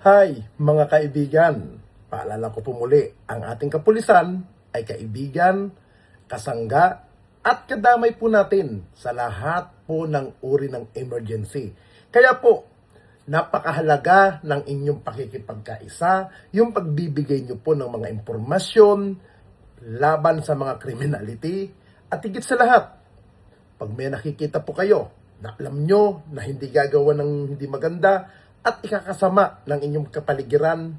Hi mga kaibigan, paalala ko po muli, ang ating kapulisan ay kaibigan, kasangga at kadamay po natin sa lahat po ng uri ng emergency. Kaya po, napakahalaga ng inyong pakikipagkaisa, yung pagbibigay nyo po ng mga impormasyon laban sa mga criminality at higit sa lahat, pag may nakikita po kayo na alam nyo na hindi gagawa ng hindi maganda at ikakasama ng inyong kapaligiran,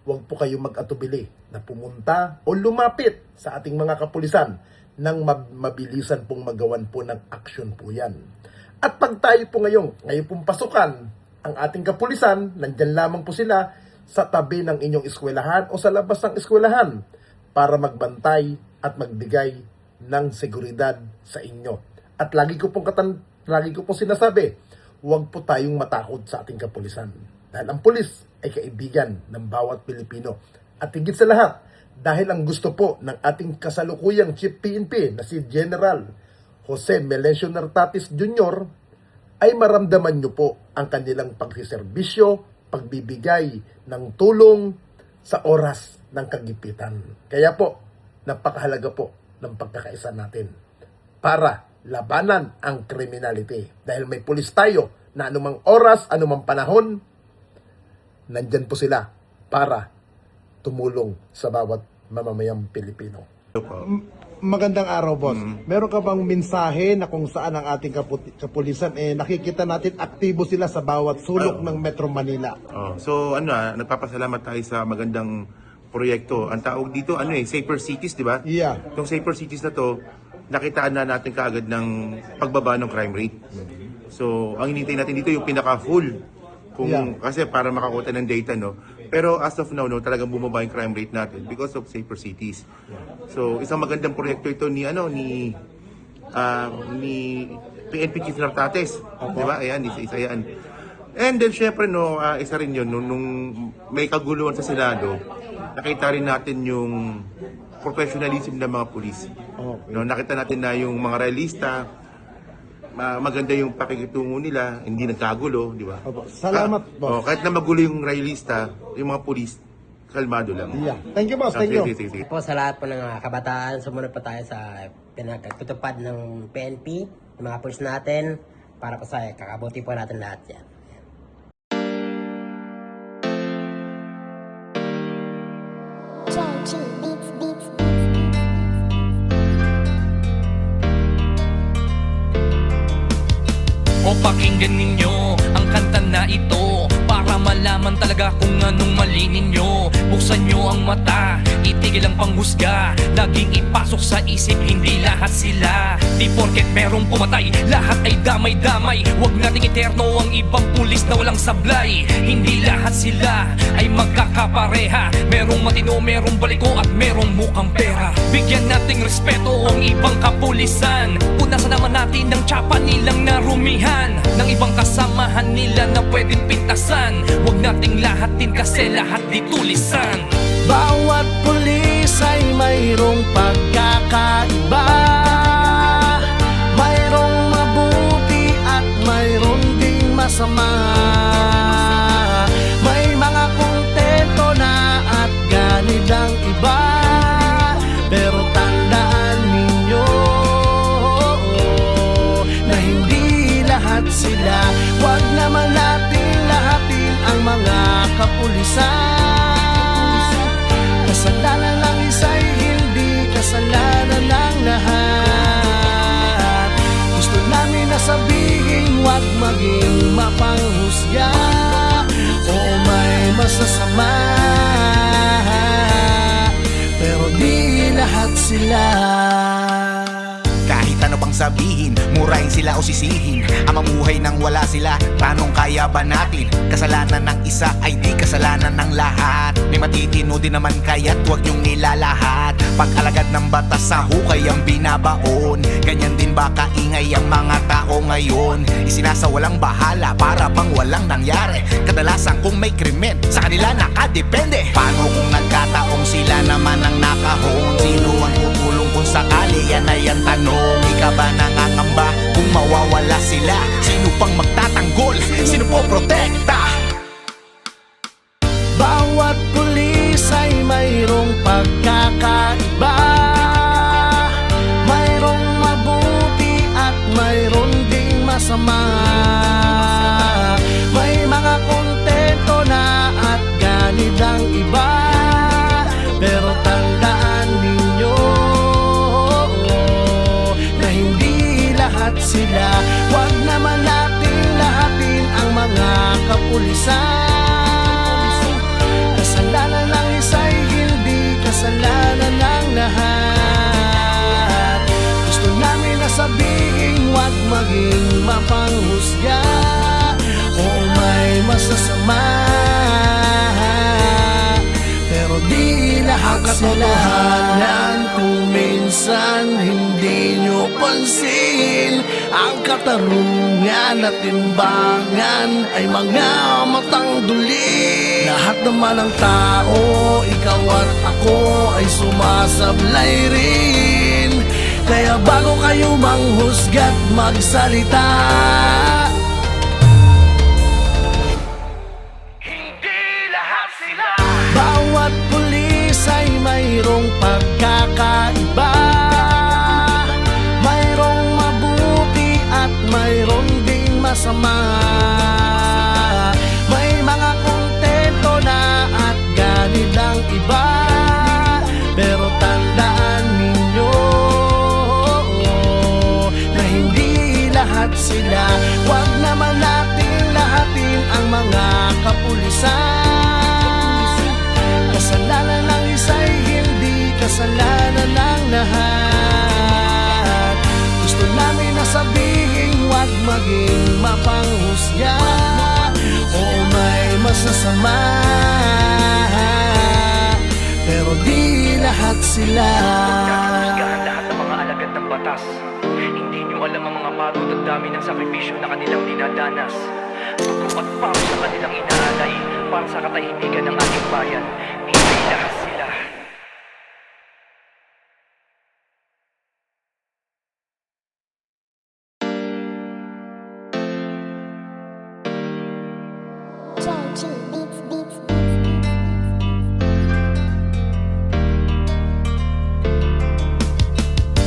huwag po kayo mag-atubili na pumunta o lumapit sa ating mga kapulisan nang mabilisan pong magawan po ng aksyon po yan. At pag tayo po ngayon pong pasukan, ang ating kapulisan, nandyan lamang po sila sa tabi ng inyong eskwelahan o sa labas ng eskwelahan para magbantay at magbigay ng seguridad sa inyo. At lagi ko pong sinasabi, huwag po tayong matakot sa ating kapulisan. Dahil ang pulis ay kaibigan ng bawat Pilipino. At higit sa lahat, dahil ang gusto po ng ating kasalukuyang Chief PNP na si General Jose Melencio Nartatis Jr. ay maramdaman nyo po ang kanilang pagsiservisyo, pagbibigay ng tulong sa oras ng kagipitan. Kaya po, napakahalaga po ng pagkakaisa natin para labanan ang criminality. Dahil may pulis tayo na anumang oras, anumang panahon, nandyan po sila para tumulong sa bawat mamamayang Pilipino. Magandang araw, boss. Meron ka bang mensahe na kung saan ang ating kapulisan, nakikita natin aktibo sila sa bawat sulok ng Metro Manila? So nagpapasalamat tayo sa magandang proyekto. Ang tawag dito, Safer Cities, di ba? Yeah. Itong Safer Cities na to, nakitaan na natin kaagad ng pagbaba ng crime rate. So, ang hinintay natin dito yung pinaka-full. Kasi para makakuha ng data, no? Pero as of now, talagang bumaba yung crime rate natin because of Safer Cities. So, isang magandang proyekto ito ni PNP Chief Nartatis. Di ba? Ayan, isa yan. And then, syempre, isa rin yun, nung may kaguluhan sa Senado, nakita rin natin yung professionalism ng mga pulis. Okay. Nakita natin na yung mga realista, maganda yung pakikitungo nila, hindi nagkagulo, di ba? Salamat, boss. Kahit na magulo yung realista, yung mga pulis, kalmado lang. Yeah. Thank you, boss. Thank you. Sige. Po sa lahat po ng mga kabataan, sumunod po tayo sa pinagtutupad ng PNP, ng mga pulis natin, para po sa kakabuti po natin lahat yan. O pakinggan ninyo ang kanta na ito para malaman talaga kung anong mali ninyo. Buksan nyo ang mata, itigil ang panghusga, laging ipasok sa isip, hindi lahat sila. Di porket merong pumatay, lahat ay damay-damay. Huwag nating eterno ang ibang pulis na walang sablay. Hindi lahat sila ay magkakapareha. Merong matino, merong baliko at merong mukhang pera. Bigyan nating respeto ang ibang kapulisan. Punasan naman natin ang tsapa nilang narumihan ng ibang kasamahan nila na pwedeng pintasan. Huwag nating lahatin kasi lahat di tulisan. Bawat pulis ay mayroong pagkakaiba, mayroong mabuti at mayroong ding masama. May mga kontento na at ganid ang iba, pero tandaan ninyo na hindi lahat sila. Huwag naman natin lahatin ang mga kapulisan. Kasalanan ng isa'y hindi kasalanan ng lahat. Gusto namin na sabihin, huwag maging mapanghusga o may masasama, pero di lahat sila. Kahit ano pang sabihin, murahin sila o sisihin, ang mamuhay nang wala sila, tanong kaya ba natin? Kasalanan ng isa ay di kasalanan ng lahat. May matitino din naman kaya't huwag niyong nilalahat. Pag-alagad ng batas sa hukay ang binabaon, ganyan din ba kaingay ang mga tao ngayon? Isinasawalang bahala para bang walang nangyari. Kadalasan kung may krimen, sa kanila nakadepende. Paano kung nagkataong sila naman ang nakahon? Sino ang tutulong kung sakali? Yan ay ang tanong. Ika ba nangangamba kung mawawala sila? Sino pang magtatanggol? Sino po protekta? mapanghusga o may masasama, pero di lahat katotohanan. Kung minsan hindi nyo pansin, ang katarungan at timbangan ay mga matang duli. Lahat naman ng tao, ikaw at ako ay sumasablay rin. Kaya bago kayo manghusga't magsalita, bawat pulis ay mayroong pagkakaiba. Mayroong mabuti at mayroong ding masama. May mga kontento na at ganid ang iba, pero tandaan ninyo na hindi lahat sila. Huwag naman natin lahatin ang mga kapulisan. Kasalanan ng isa'y hindi kasalanan ng lahat. Gusto namin na sabihin, huwag maging mapanghusga o may masasama, pero di lahat sila. Lahat ng mga alagad ng batas. Hindi nyo alam ang mga pagod at dami ng sakripisyo na kanilang dinadanas. Dugo at pawis sa kanilang inaalay para sa katahimikan ng ating bayan. Hindi lahat sila.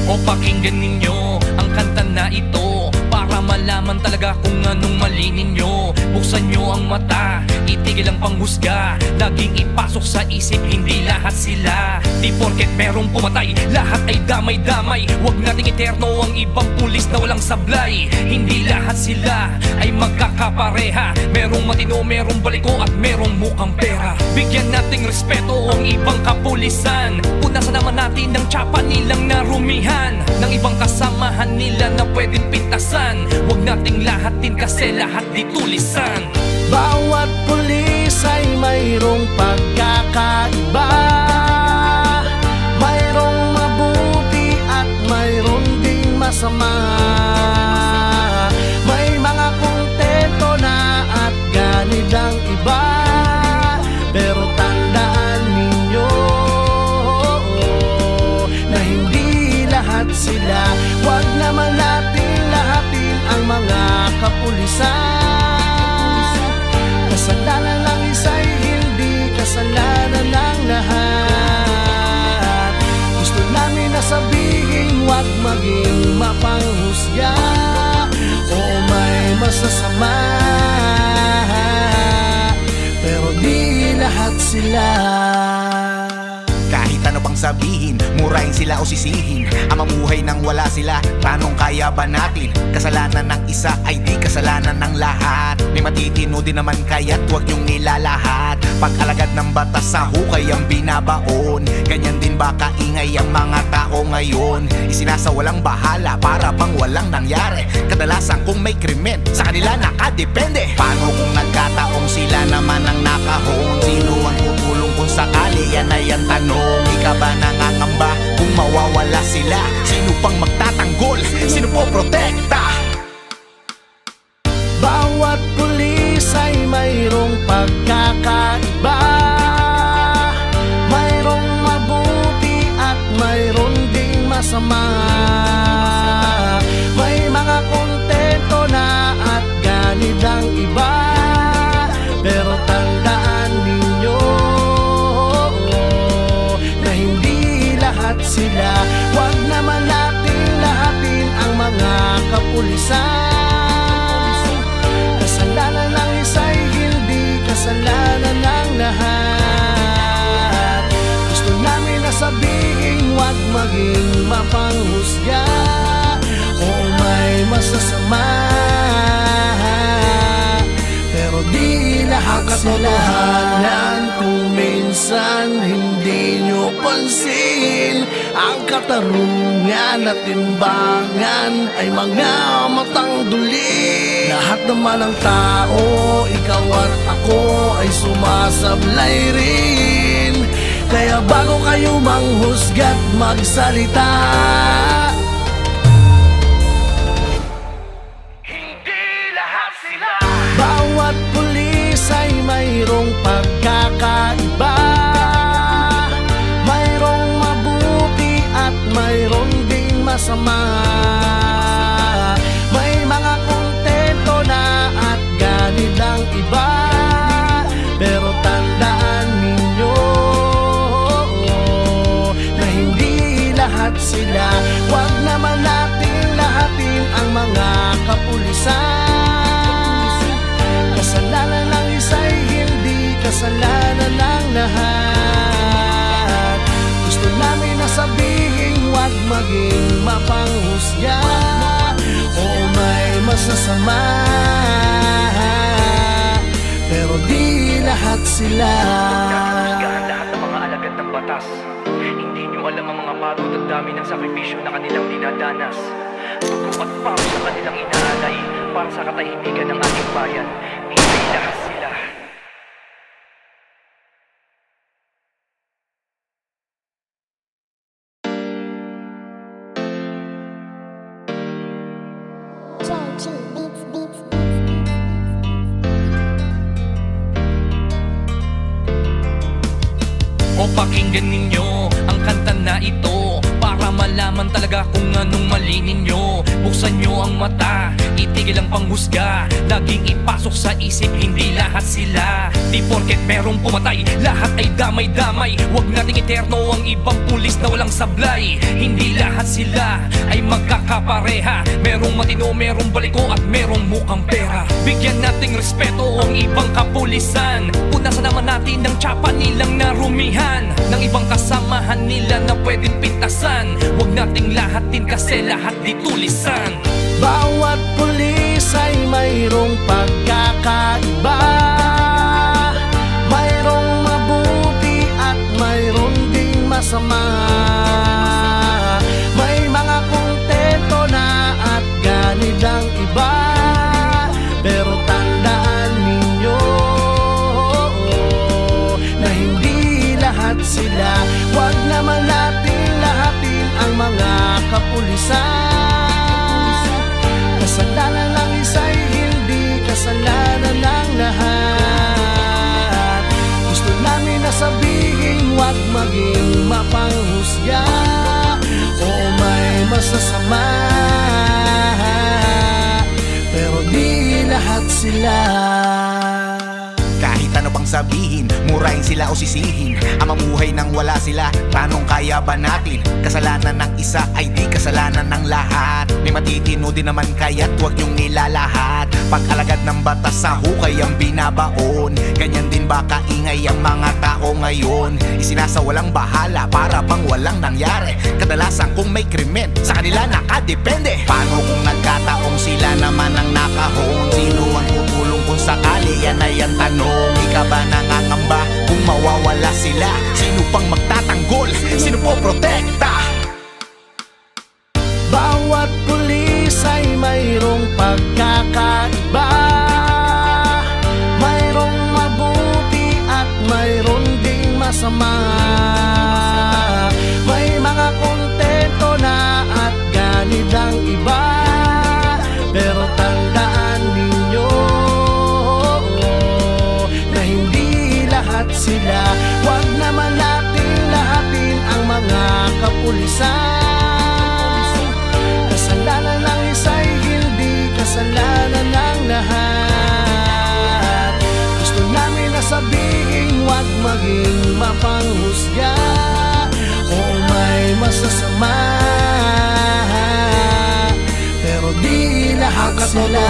O pakinggan ninyo ang kanta na ito para malaman talaga kung anong mali ninyo. Buksan nyo ang mata, itigil ang panghusga. Laging ipasok sa isip, hindi lahat sila. Di porket merong pumatay, lahat ay damay-damay. Huwag nating eterno ang ibang pulis na walang sablay. Hindi lahat sila ay magkakapareha. Merong matino, merong baliko at merong mukhang pera. Bigyan nating respeto ang ibang kapulisan. Punasan naman natin ang tsapa nilang narumihan ng ibang kasamahan nila na pwedeng pintasan. Huwag nating lahatin kasi lahat di tulisan. Bawat pulis ay mayroong pagkakaiba. Mayroong mabuti at mayroong ding masama. May mga kontento na at ganid ang iba, pero tandaan ninyo na hindi lahat sila. Huwag naman natin lahatin ang mga kapulisan. Kasalanan ng isa'y hindi kasalanan ng lahat. Gusto namin na sabihin, huwag maging mapanghusga o may masasama, pero di lahat sila. Kahit ano pang sabihin, murahin sila o sisihin, ang mamuhay nang wala sila, tanong kaya ba natin? Kasalanan ng isa ay di kasalanan ng lahat. May matitino din naman kaya't huwag niyong nilalahat. Pag-alagad ng batas sa hukay ang binabaon. Ganyan din ba kaingay ang mga tao ngayon? Isinasawalang bahala para bang walang nangyari. Kadalasan kung may krimen, sa kanila nakadepende. Paano kung nagkataong sila naman ang nakahon? Sino ang tutulong kung sakali? Yan ay ang tanong. Ika ba nangangamba kung mawawala sila? Sino pang magtatanggol? Sino po protekta? Bawat pulis ay mayroong pagkakaiba. Mayroong mabuti at mayroong ding masama. May mga kontento na at ganid ang iba, pero tandaan ninyo na hindi lahat sila. Huwag naman natin lahatin ang mga kapulisan. Kasalanan ng isa'y hindi kasalanan ng lahat. Gusto namin na sabihin, huwag maging mapanghusga o may masasama, pero di lahat katotohanan. Kung minsan hindi nyo pansin, Ang katarungan at timbangan ay mga matang duli. Lahat naman ng tao, ikaw at ako ay sumasablay rin. Kaya bago kayo manghusga't magsalita, bawat pulis ay mayroong pagkakaiba. Mayroong mabuti at mayroong ding masama. May mga kontento na at ganid ang iba. Pero tandaan ninyo na hindi lahat sila. Huwag naman nating lahatin ang mga kapulisan. Kasalanan ng isa'y hindi kasalanan ng lahat. Gusto namin na sabihin, huwag maging mapanghusga. Oo, may masasama, pero di lahat sila. Husgahan lahat ng mga alagad ng batas. Hindi nyo alam ang mga pagod at dami ng sakripisyo na kanilang dinadanas. Dugo at pawis sa kanilang inaalay para sa katahimikan ng ating bayan. Hindi lahat sila. O pakinggan ninyo ang kanta na ito para malaman talaga kung anong mali ninyo. Buksan nyo ang mata, itigil ang panghusga. Laging ipasok sa isip, hindi lahat sila. Di porket merong pumatay, lahat ay damay-damay. Huwag nating eterno ang ibang pulis na walang sablay. Hindi lahat sila ay magkakapareha. Merong matino, merong baliko at merong mukhang pera. Bigyan nating respeto ang ibang kapulisan. Punasan naman natin ang tsapa nilang narumihan ng ibang kasamahan nila na pwedeng pintasan. Huwag nating lahatin kasi lahat di tulisan. Bawat pulis ay mayroong pagkakaiba. Mayroong mabuti at mayroong ding masama. May mga kontento na at ganid ang iba. Pero tandaan ninyo na hindi lahat sila. Huwag naman natin lahatin ang mga kapulisan. Kasalanan ng isa'y hindi kasalanan ng lahat. Gusto namin na sabihin, huwag maging mapanghusga. Oo, may masasama, pero di lahat sila. Kahit ano pang sabihin, murahin sila o sisihin. Ang mamuhay nang wala sila, tanong kaya ba natin? Kasalanan ng isa ay di kasalanan ng lahat. May matitino din naman kaya't huwag niyong nilalahat. Pag-alagad ng batas sa hukay ang binabaon. Ganyan din ba kaingay ang mga tao ngayon? Isinasawalang bahala para bang walang nangyari. Kadalasan kung may krimen, sa kanila nakadepende. Paano kung nagkataong sila naman ang nakahon? Sino ang tutulong kung sakali? Yan ay ang tanong. Ika ba nangangamba kung mawawala sila? Sino pang magtatanggol? Sino po protekta? Bawat pulis ay mayroong pagkakaiba. Mayroong mabuti at mayroong ding masama. May mga kontento na at ganid ang iba. Pero tandaan ninyo na hindi lahat sila. Huwag naman natin lahatin ang mga kapulisan. Kasalanan ng isa'y hindi kasalanan ng lahat. Gusto namin na sabihin, huwag maging mapanghusga. Oo, may masasama, pero di lahat sila.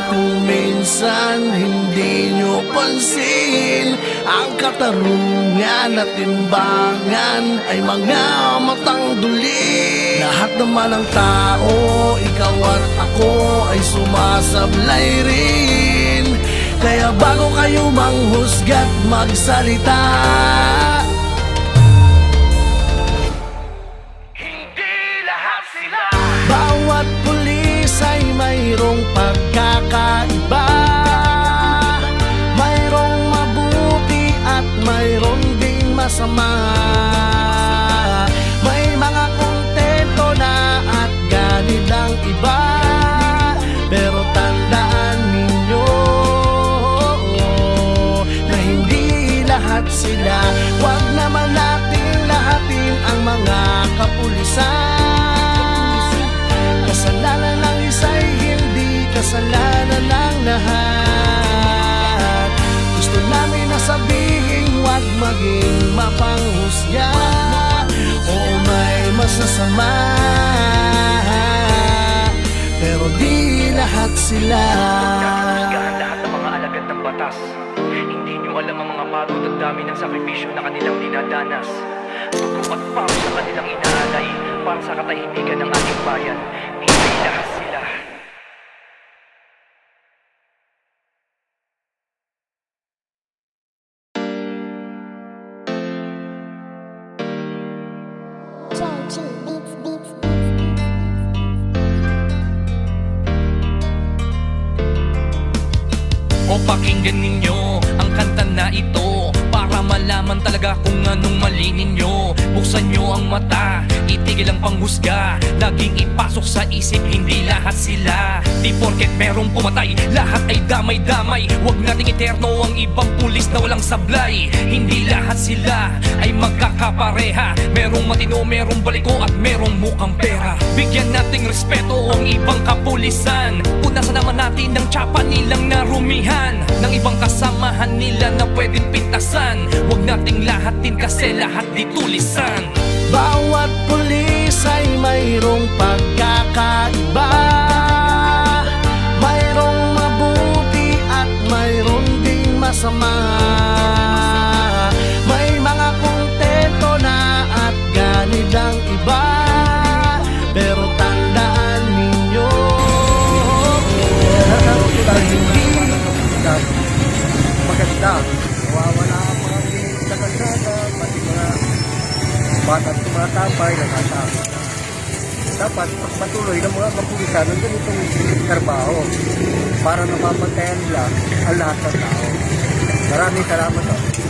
Kung minsan hindi nyo pansin, ang katarungan at timbangan ay mga matang duli. Lahat naman ng tao, ikaw at ako ay sumasablay rin. Kaya bago kayo manghusga't magsalita, mayroon ding masama. May mga kontento na at ganid ang iba, pero tandaan ninyo na hindi lahat sila. Huwag naman nating lahatin ang mga kapulisan. Kasalanan ng isa'y hindi kasalanan ng lahat. Gusto namin na sabihin, huwag maging mapanghusga. Oo, may masasama, pero di lahat sila. Husgahan lahat ng mga alagad ng batas. Hindi nyo alam ang mga pagod at dami ng sakripisyo na kanilang dinadanas. Dugo at pawis sa kanilang inaalay para sa katahimikan ng ating bayan. Hindi lahat sila. O pakinggan ninyo ang kanta na ito para malaman talaga kung anong mali ninyo. Buksan nyo ang mata, itigil ang panghusga. Laging ipasok sa isip, hindi lahat sila. Di porket merong pumatay, lahat ay damay-damay. Huwag nating eterno ang ibang pulis na walang sablay. Hindi lahat sila ay magkakapareha. Merong matino, merong baliko at merong mukhang pera. Bigyan nating respeto ang ibang kapulisan. Punasan naman natin ang tsapa nilang narumihan ng ibang kasamahan nila na pwedeng pintasan. Huwag nating lahatin kasi lahat di tulisan. Bawat pulis ay mayroong pagkakaiba. Mayroong mabuti at mayroon ding masama. May mga kontento na at ganid ang iba, pero tandaan ninyo na hindi maganda. Nawawala ang mga pinig sa kalsada, pati mga bata't tumatambay, nagkasama. Dapat patuloy ng mga kapulisan ng ganitong trabaho para napapantayan nila ang lahat ng tao. Maraming salamat.